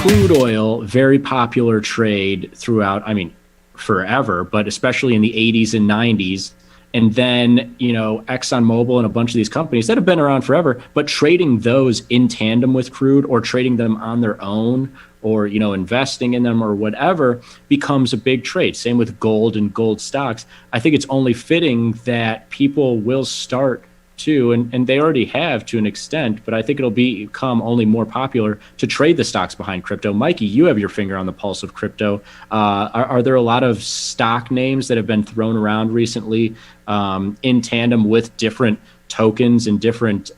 crude oil, very popular trade throughout, I mean, forever, but especially in the 80s and 90s. And then, ExxonMobil and a bunch of these companies that have been around forever, but trading those in tandem with crude or trading them on their own or, investing in them or whatever becomes a big trade. Same with gold and gold stocks. I think it's only fitting that people will start to, and they already have to an extent, but I think it'll become only more popular to trade the stocks behind crypto. Mikey, you have your finger on the pulse of crypto. Are there a lot of stock names that have been thrown around recently in tandem with different tokens and different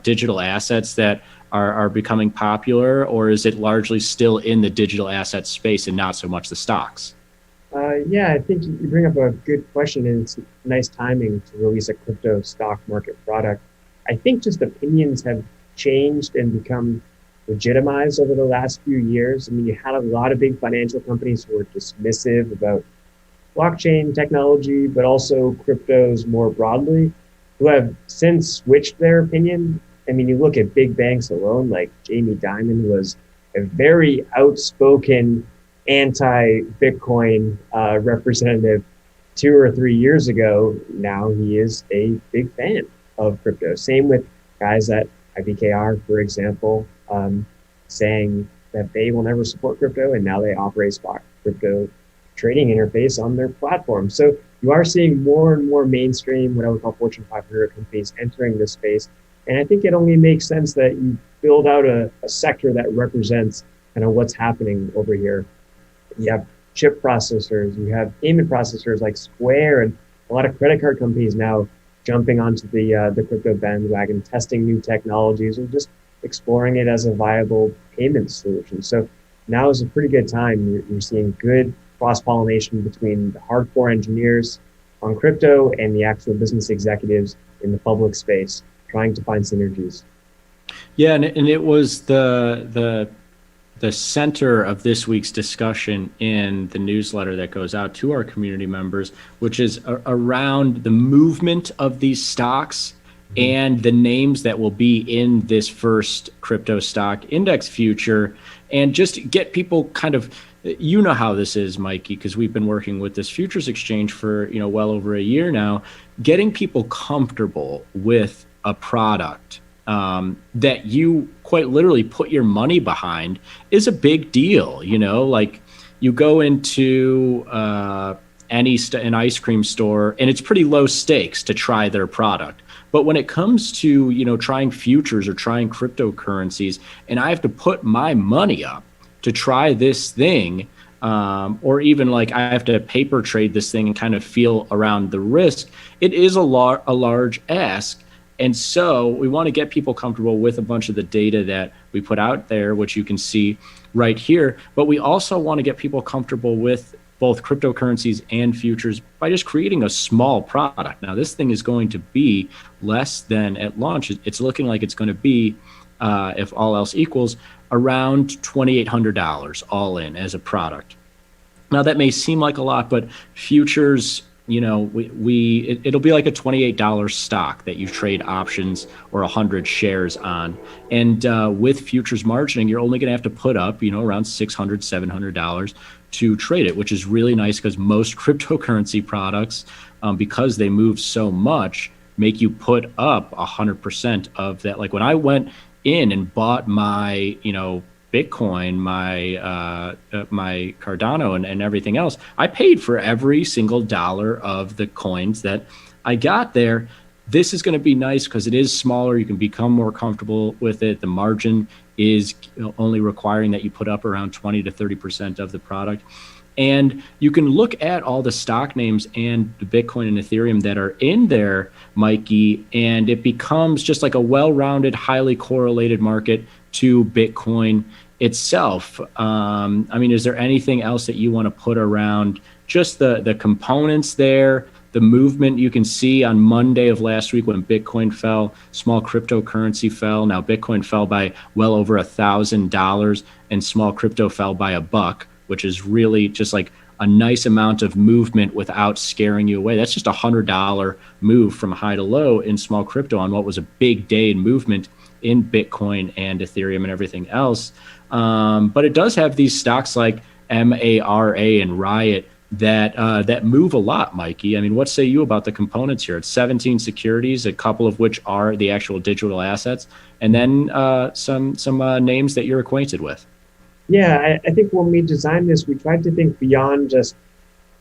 digital assets that are becoming popular, or is it largely still in the digital asset space and not so much the stocks? Yeah, I think you bring up a good question, and it's nice timing to release a crypto stock market product. I think just opinions have changed and become legitimized over the last few years. I mean, you had a lot of big financial companies who were dismissive about blockchain technology, but also cryptos more broadly, who have since switched their opinion. I mean, you look at big banks alone, like Jamie Dimon was a very outspoken anti-Bitcoin representative 2 or 3 years ago. Now he is a big fan of crypto. Same with guys at IBKR, for example, saying that they will never support crypto, and now they operate spot crypto trading interface on their platform. So you are seeing more and more mainstream, what I would call Fortune 500 companies entering this space. And I think it only makes sense that you build out a sector that represents kind of what's happening over here. You have chip processors, you have payment processors like Square, and a lot of credit card companies now jumping onto the crypto bandwagon, testing new technologies, or just exploring it as a viable payment solution. So now is a pretty good time. You're seeing good cross-pollination between the hardcore engineers on crypto and the actual business executives in the public space, trying to find synergies. Yeah, and it was the center of this week's discussion in the newsletter that goes out to our community members, which is around the movement of these stocks and the names that will be in this first crypto stock index future, and just get people kind of, how this is, Mikey, because we've been working with this futures exchange for well over a year now, getting people comfortable with a product that you quite literally put your money behind is a big deal. Like you go into an ice cream store and it's pretty low stakes to try their product. But when it comes to, trying futures or trying cryptocurrencies, and I have to put my money up to try this thing, or even like I have to paper trade this thing and kind of feel around the risk, it is a large ask. And so we want to get people comfortable with a bunch of the data that we put out there, which you can see right here. But we also want to get people comfortable with both cryptocurrencies and futures by just creating a small product. Now, this thing is going to be less than at launch. It's looking like it's going to be, if all else equals, around $2,800 all in as a product. Now, that may seem like a lot, but futures, it'll be like a $28 stock that you trade options or 100 shares on. And with futures margining, you're only going to have to put up, around $600, $700 to trade it, which is really nice because most cryptocurrency products, because they move so much, make you put up 100% of that. Like when I went in and bought my, Bitcoin, my Cardano and everything else, I paid for every single dollar of the coins that I got there. This is going to be nice because it is smaller. You can become more comfortable with it. The margin is only requiring that you put up around 20 to 30% of the product. And you can look at all the stock names and the Bitcoin and Ethereum that are in there, Mikey, and it becomes just like a well-rounded, highly correlated market to Bitcoin itself. Is there anything else that you want to put around just the components there, the movement? You can see on Monday of last week when Bitcoin fell, small cryptocurrency fell. Now Bitcoin fell by well over $1,000 and small crypto fell by $1, which is really just like a nice amount of movement without scaring you away. That's just $100 move from high to low in small crypto on what was a big day in movement in Bitcoin and Ethereum and everything else. But it does have these stocks like MARA and Riot that move a lot, Mikey. I mean, what say you about the components here? It's 17 securities, a couple of which are the actual digital assets, and then some names that you're acquainted with. Yeah, I think when we designed this, we tried to think beyond just,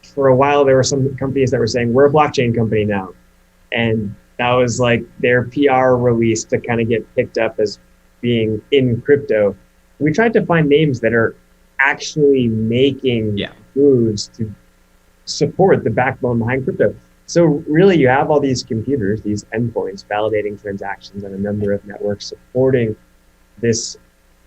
for a while, there were some companies that were saying, we're a blockchain company now. And that was like their PR release to kind of get picked up as being in crypto. We tried to find names that are actually making moves to support the backbone behind crypto. So really, you have all these computers, these endpoints, validating transactions on a number of networks supporting this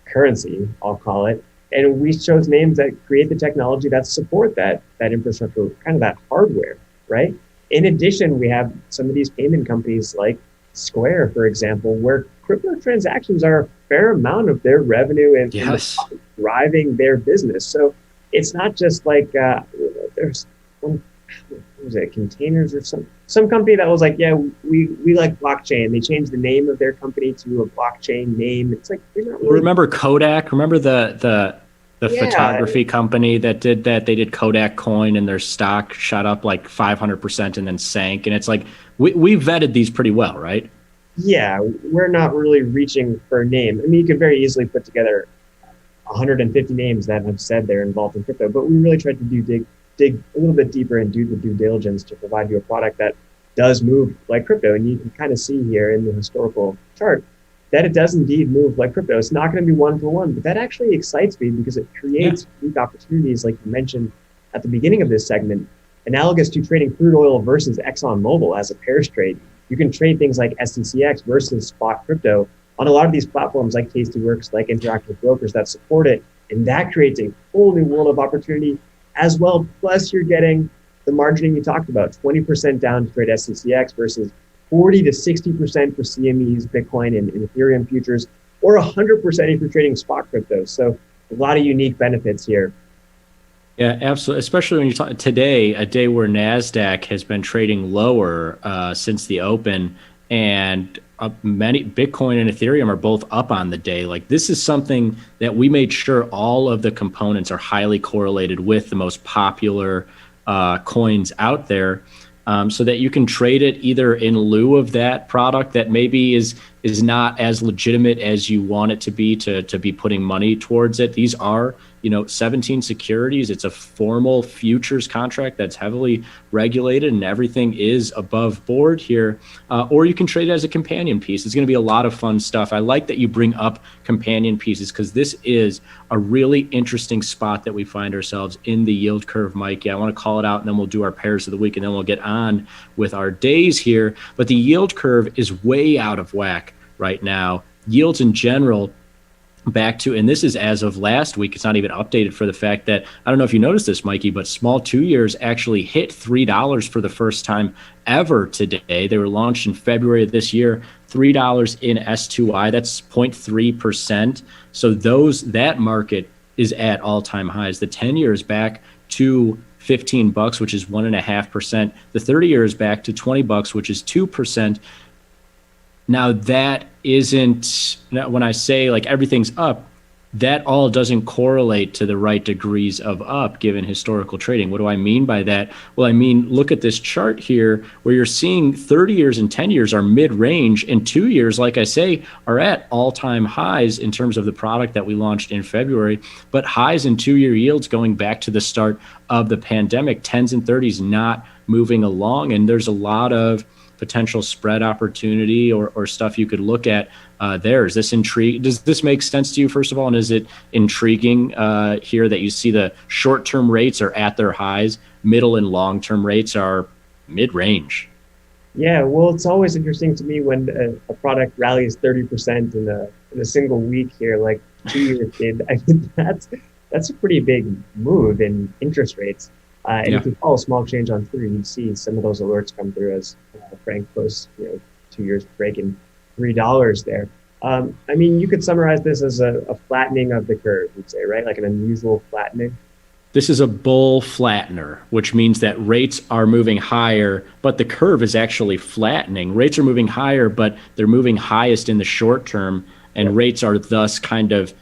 currency, I'll call it. And we chose names that create the technology that support that infrastructure, kind of that hardware, right? In addition, we have some of these payment companies like Square, for example, where crypto transactions are a fair amount of their revenue and driving their business. So it's not just like there's one, what was it, Containers or some company that was like, yeah, we like blockchain. They changed the name of their company to a blockchain name. It's like, you're not really... Remember Kodak? Remember the photography company that did that? They did Kodak coin and their stock shot up like 500% and then sank. And it's like, we vetted these pretty well, right? Yeah, we're not really reaching for a name. I mean, you could very easily put together 150 names that have said they're involved in crypto, but we really tried to dig a little bit deeper and do the due diligence to provide you a product that does move like crypto. And you can kind of see here in the historical chart that it does indeed move like crypto. It's not going to be one for one, but that actually excites me because it creates unique opportunities, like you mentioned at the beginning of this segment, analogous to trading crude oil versus ExxonMobil as a pairs trade. You can trade things like SDCX versus spot crypto on a lot of these platforms like Tastyworks, like Interactive Brokers that support it. And that creates a whole new world of opportunity as well. Plus, you're getting the margining you talked about, 20% down to trade SDCX versus 40 to 60% for CMEs, Bitcoin, and Ethereum futures, or 100% if you're trading spot crypto. So a lot of unique benefits here. Yeah, absolutely. Especially when you talk today, a day where NASDAQ has been trading lower since the open, and many Bitcoin and Ethereum are both up on the day. Like, this is something that we made sure all of the components are highly correlated with the most popular coins out there, so that you can trade it either in lieu of that product that maybe is not as legitimate as you want it to be putting money towards it. These are, 17 securities. It's a formal futures contract that's heavily regulated, and everything is above board here. Or you can trade it as a companion piece. It's going to be a lot of fun stuff. I like that you bring up companion pieces because this is a really interesting spot that we find ourselves in the yield curve, Mikey. I want to call it out, and then we'll do our pairs of the week, and then we'll get on with our days here. But the yield curve is way out of whack right now. Yields in general back to, and this is as of last week, it's not even updated for the fact that, I don't know if you noticed this, Mikey, but small 2 years actually hit $3 for the first time ever today. They were launched in February of this year, $3 in S2I, that's 0.3%. So that market is at all-time highs. The 10 years back to $15, which is 1.5%. The 30 years back to $20, which is 2%. Now that isn't, when I say like everything's up, that all doesn't correlate to the right degrees of up given historical trading. What do I mean by that? Well, I mean, look at this chart here where you're seeing 30 years and 10 years are mid-range, and 2 years, like I say, are at all-time highs in terms of the product that we launched in February, but highs in 2-year yields going back to the start of the pandemic, 10s and 30s not moving along, and there's a lot of potential spread opportunity or stuff you could look at there. Is this intrigue? Does this make sense to you, first of all? And is it intriguing here that you see the short-term rates are at their highs, middle and long-term rates are mid-range? Yeah, well, it's always interesting to me when a product rallies 30% in a single week here, like 2 years did. I mean, that's a pretty big move in interest rates. And if you follow small change on Twitter, you see some of those alerts come through as Frank posts, 2 years breaking $3 there. I mean, you could summarize this as a flattening of the curve, you'd say, right? Like an unusual flattening. This is a bull flattener, which means that rates are moving higher, but the curve is actually flattening. Rates are moving higher, but they're moving highest in the short term, and rates are thus kind of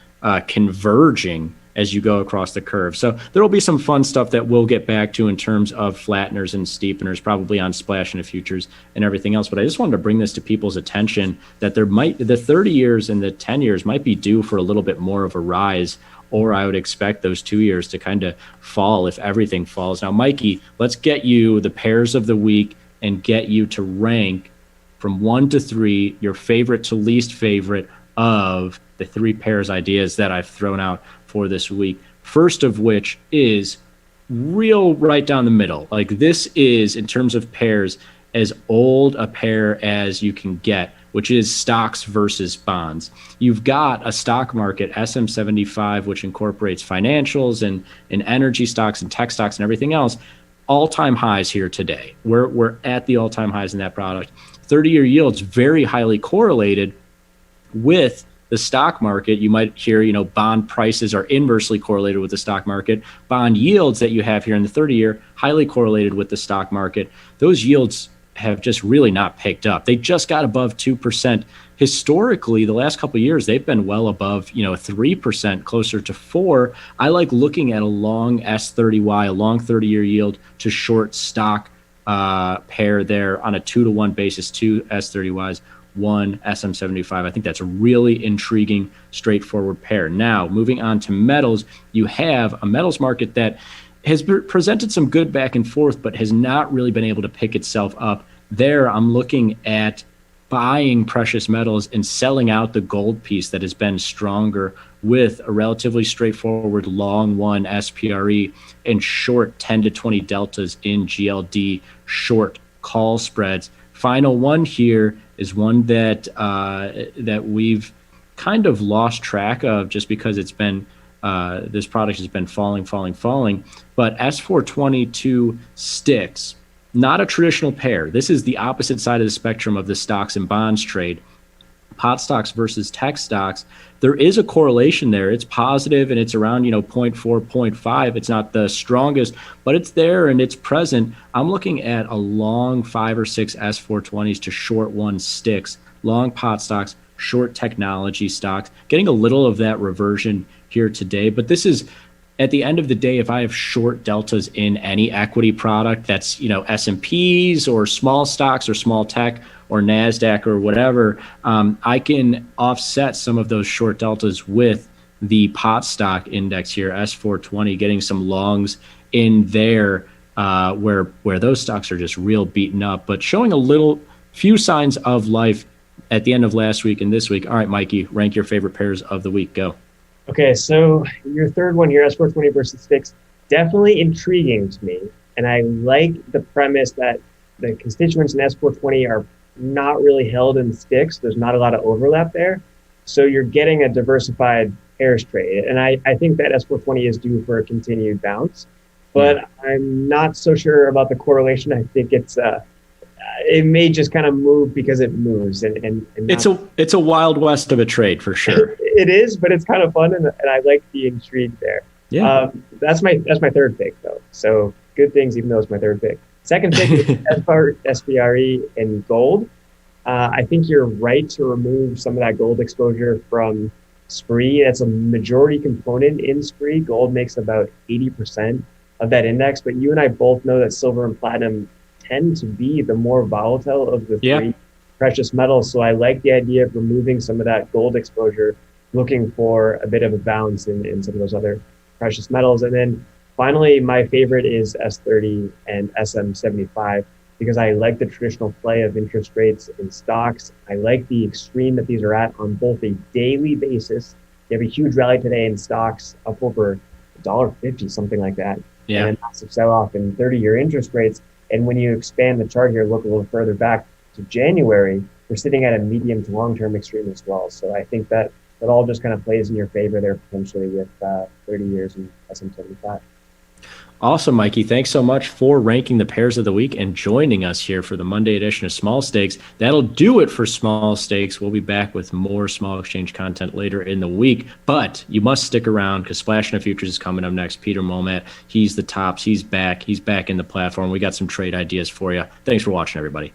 converging as you go across the curve. So there will be some fun stuff that we'll get back to in terms of flatteners and steepeners, probably on Splash and the futures and everything else. But I just wanted to bring this to people's attention that the 30 years and the 10 years might be due for a little bit more of a rise, or I would expect those 2 years to kind of fall if everything falls. Now, Mikey, let's get you the pairs of the week and get you to rank from 1 to 3, your favorite to least favorite of the 3 pairs ideas that I've thrown out for this week. First of which is real right down the middle. Like, this is, in terms of pairs, as old a pair as you can get, which is stocks versus bonds. You've got a stock market, SM75, which incorporates financials and energy stocks and tech stocks and everything else, all-time highs here today. We're at the all-time highs in that product. 30-year yields very highly correlated with the stock market. You might hear, bond prices are inversely correlated with the stock market. Bond yields that you have here in the 30-year, highly correlated with the stock market. Those yields have just really not picked up. They just got above 2%. Historically, the last couple of years, they've been well above, 3%, closer to 4%. I like looking at a long S30Y, a long 30-year yield to short stock pair there on a 2-to-1 basis, 2 S30Ys, 1 SM75. I think that's a really intriguing, straightforward pair. Now, moving on to metals, you have a metals market that has presented some good back and forth, but has not really been able to pick itself up. There, I'm looking at buying precious metals and selling out the gold piece that has been stronger, with a relatively straightforward long 1 SPRE and short 10 to 20 deltas in GLD short call spreads. Final one here is one that that we've kind of lost track of, just because it's been this product has been falling. But S422 sticks, not a traditional pair. This is the opposite side of the spectrum of the stocks and bonds trade. Pot stocks versus tech stocks, there is a correlation there. It's positive, and it's around 0.4, 0.5. It's not the strongest, but it's there and it's present. I'm looking at a long 5 or 6 S420s to short 1 sticks, long pot stocks, short technology stocks, getting a little of that reversion here today. But this is, at the end of the day, if I have short deltas in any equity product that's S&Ps or small stocks or small tech or NASDAQ or whatever, I can offset some of those short deltas with the pot stock index here, S420, getting some longs in there where those stocks are just real beaten up, but showing few signs of life at the end of last week and this week. All right, Mikey, rank your favorite pairs of the week. Go. Okay, so your third one here, S420 versus sticks, definitely intriguing to me. And I like the premise that the constituents in S420 are not really held in sticks. There's not a lot of overlap there. So you're getting a diversified pairs trade. And I think that S420 is due for a continued bounce. But I'm not so sure about the correlation. I think it may just kind of move because it moves. And it's a wild west of a trade for sure. It is, but it's kind of fun, and I like the intrigue there. Yeah. That's my third pick, though. So good things, even though it's my third pick. Second pick is SPRE and gold. I think you're right to remove some of that gold exposure from SPRE. That's a majority component in SPRE. Gold makes about 80% of that index, but you and I both know that silver and platinum tend to be the more volatile of the three precious metals. So I like the idea of removing some of that gold exposure, looking for a bit of a bounce in some of those other precious metals. And then finally, my favorite is S30 and SM75, because I like the traditional play of interest rates in stocks. I like the extreme that these are at on both a daily basis. You have a huge rally today in stocks, up over $1.50, something like that. Yeah. And a massive sell-off in 30-year interest rates. And when you expand the chart here, look a little further back to January, we're sitting at a medium to long-term extreme as well. So I think that all just kind of plays in your favor there potentially with 30 years and SM75. Awesome, Mikey. Thanks so much for ranking the pairs of the week and joining us here for the Monday edition of Small Stakes. That'll do it for Small Stakes. We'll be back with more small exchange content later in the week, but you must stick around because Splash and Futures is coming up next. Peter Momat, he's the tops. He's back. He's back in the platform. We got some trade ideas for you. Thanks for watching, everybody.